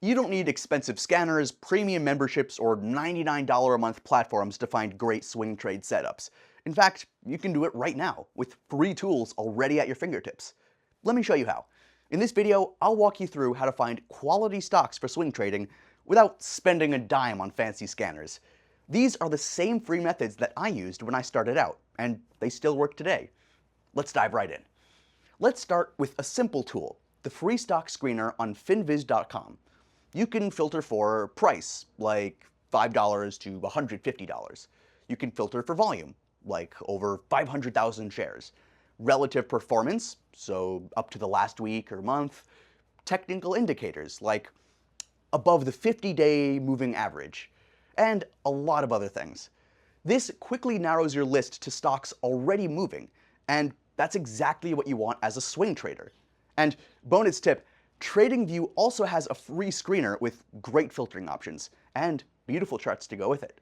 You don't need expensive scanners, premium memberships, or $99 a month platforms to find great swing trade setups. In fact, you can do it right now with free tools already at your fingertips. Let me show you how. In this video, I'll walk you through how to find quality stocks for swing trading without spending a dime on fancy scanners. These are the same free methods that I used when I started out, and they still work today. Let's dive right in. Let's start with a simple tool, the free stock screener on finviz.com. You can filter for price, like $5 to $150. You can filter for volume, like over 500,000 shares. Relative performance, so up to the last week or month. Technical indicators, like above the 50-day moving average. And a lot of other things. This quickly narrows your list to stocks already moving, and that's exactly what you want as a swing trader. And bonus tip, TradingView also has a free screener with great filtering options and beautiful charts to go with it.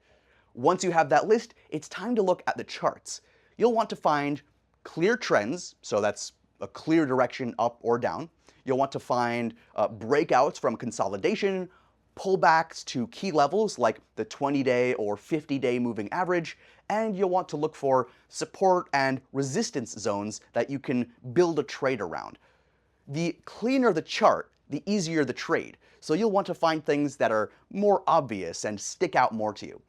Once you have that list, it's time to look at the charts. You'll want to find clear trends, so that's a clear direction up or down. You'll want to find breakouts from consolidation, pullbacks to key levels like the 20-day or 50-day moving average, and you'll want to look for support and resistance zones that you can build a trade around. The cleaner the chart, the easier the trade, so you'll want to find things that are more obvious and stick out more to you.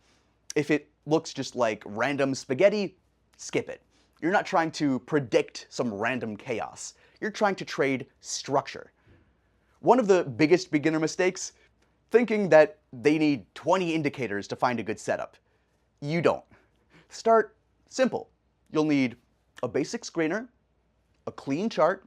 If it looks just like random spaghetti, skip it. You're not trying to predict some random chaos. You're trying to trade structure. One of the biggest beginner mistakes, thinking that they need 20 indicators to find a good setup. You don't. Start simple. You'll need a basic screener, a clean chart,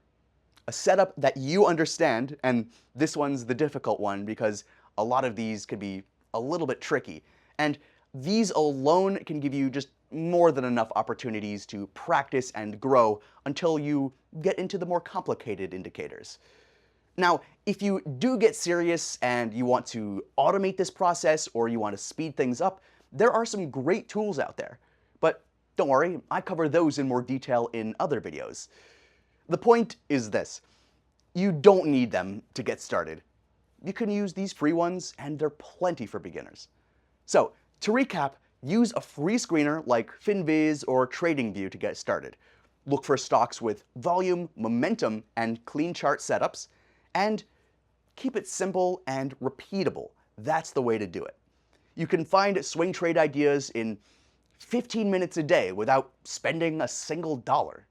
a setup that you understand, and this one's the difficult one because a lot of these could be a little bit tricky. And these alone can give you just more than enough opportunities to practice and grow until you get into the more complicated indicators. Now, if you do get serious and you want to automate this process or you want to speed things up, there are some great tools out there. But don't worry, I cover those in more detail in other videos. The point is this, you don't need them to get started. You can use these free ones and they're plenty for beginners. So, to recap, use a free screener like Finviz or TradingView to get started. Look for stocks with volume, momentum, and clean chart setups, and keep it simple and repeatable. That's the way to do it. You can find swing trade ideas in 15 minutes a day without spending a single dollar.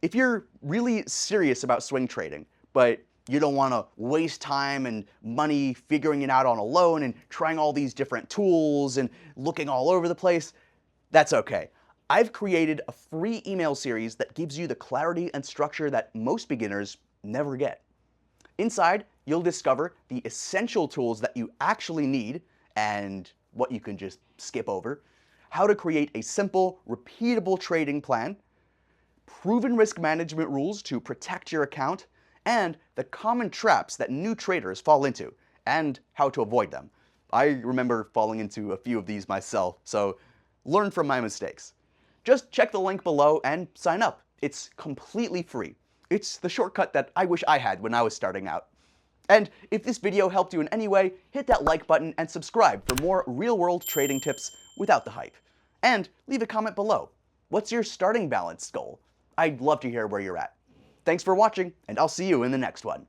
If you're really serious about swing trading, but you don't want to waste time and money figuring it out on a loan and trying all these different tools and looking all over the place, that's okay. I've created a free email series that gives you the clarity and structure that most beginners never get. Inside, you'll discover the essential tools that you actually need and what you can just skip over, how to create a simple, repeatable trading plan, proven risk management rules to protect your account, and the common traps that new traders fall into, and how to avoid them. I remember falling into a few of these myself, so learn from my mistakes. Just check the link below and sign up. It's completely free. It's the shortcut that I wish I had when I was starting out. And if this video helped you in any way, hit that like button and subscribe for more real-world trading tips without the hype. And leave a comment below. What's your starting balance goal? I'd love to hear where you're at. Thanks for watching, and I'll see you in the next one.